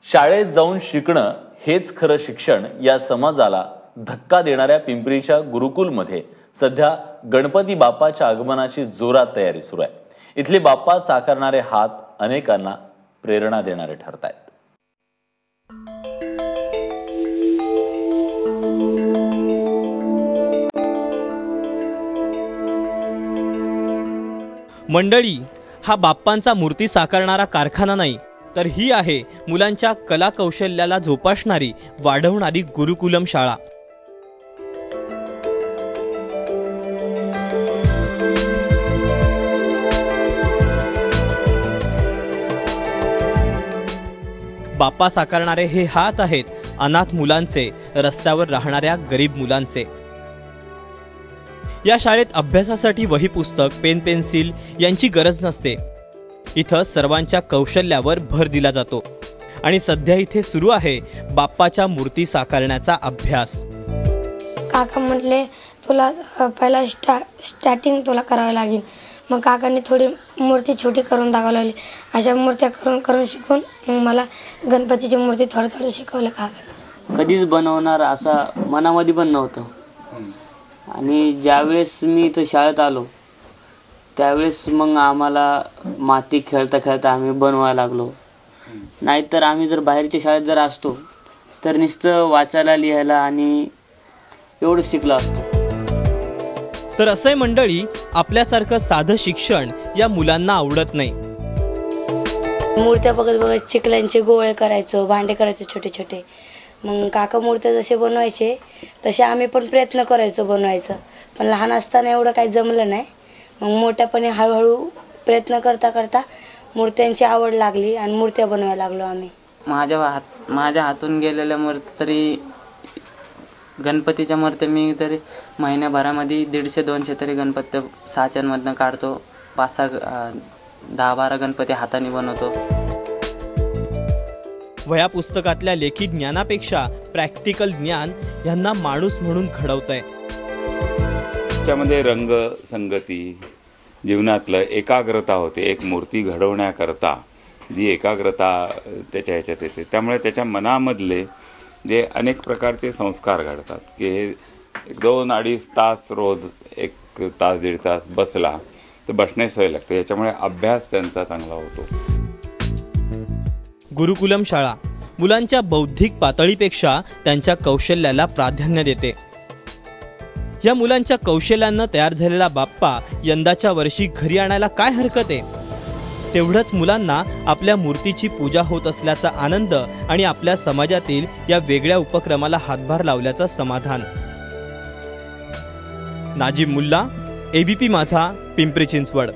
शाळेत जाऊन शिकणं हेच खरं शिक्षण या समाजाला धक्का देणाऱ्या पिंपरीच्या गुरुकुलमध्ये सध्या गणपती बाप्पाच्या आगमनाची जोरात तयारी सुरू आहे. इथले बाप्पा साकारणारे हात अनेकांना प्रेरणा देणारे ठरतायत. मंडळी, हा बाप्पांचा मूर्ती साकारणारा कारखाना नाही, तर ही आहे मुलांच्या कला कौशल्याला जोपासणारी, वाढवणारी गुरुकुलम शाळा. बाप्पा साकारणारे हे हात आहेत अनाथ मुलांचे, रस्त्यावर राहणाऱ्या गरीब मुलांचे. या शाळेत अभ्यासासाठी वही पुस्तक, पेन पेन्सिल यांची गरज नसते. इथं सर्वांच्या कौशल्यावर भर दिला जातो आणि सध्या इथे सुरू आहे बाप्पाच्या मूर्ती साकारण्याचा अभ्यास. काका म्हटले तुला पहिला स्टार्टिंग तुला करावं लागेल. मग काकांनी थोडी मूर्ती छोटी करून दाखवायला लागली. अशा मूर्त्या करून करून शिकून मग मला गणपतीची मूर्ती थोडं थोडं शिकवलं काकांनी. कधीच बनवणार असा मनामध्ये पण नव्हतं. आणि ज्यावेळेस मी इथं शाळेत आलो त्यावेळेस मग आम्हाला माती खेळता खेळता आम्ही बनवायला लागलो. नाहीतर आम्ही जर बाहेरच्या शाळेत जर असतो तर नुसतं वाचायला लिहायला आणि एवढं शिकलो असतो. तर असंय मंडळी, आपल्यासारखं साधं शिक्षण या मुलांना आवडत नाही. मूर्त्या बघत बघत चिखलांचे गोळे करायचो, भांडे करायचो छोटे छोटे. मग काका मूर्त्या जसे बनवायचे तसे आम्ही पण प्रयत्न करायचो बनवायचं. पण लहान असताना एवढं काही जमलं नाही. मग मोठ्यापणे हळूहळू प्रयत्न करता करता मूर्त्यांची आवड लागली आणि मूर्त्या बनवायला लागलो आम्ही. माझ्या हातून गेलेल्या मूर्ती तरी गणपतीच्या मूर्त्या मी तरी महिन्याभरामध्ये 150-200 तरी गणपती साच्यांमधनं काढतो. 5-6 10-12 गणपती हाताने बनवतो. वह्या पुस्तकातल्या लेखी ज्ञानापेक्षा प्रॅक्टिकल ज्ञान यांना माणूस म्हणून घडवतंय. त्यामध्ये रंग संगती, जीवनातलं एकाग्रता होते. एक मूर्ती घडवण्याकरता जी एकाग्रता त्याच्या ह्याच्यात येते, त्यामुळे त्याच्या मनामधले जे अनेक प्रकारचे संस्कार घडतात की हे 2-2.5 तास रोज 1 तास 1.5 तास बसला तर बसण्यास सवय लागते. याच्यामुळे अभ्यास त्यांचा चांगला होतो. गुरुकुलम शाळा मुलांच्या बौद्धिक पातळीपेक्षा त्यांच्या कौशल्याला प्राधान्य देते. या मुलांच्या कौशल्यानं तयार झालेला बाप्पा यंदाच्या वर्षी घरी आणायला काय हरकत आहे. तेवढंच मुलांना आपल्या मूर्तीची पूजा होत असल्याचा आनंद आणि आपल्या समाजातील या वेगळ्या उपक्रमाला हातभार लावल्याचं समाधान. नाजिम मुल्ला, ABP माझा, पिंपरी चिंचवड.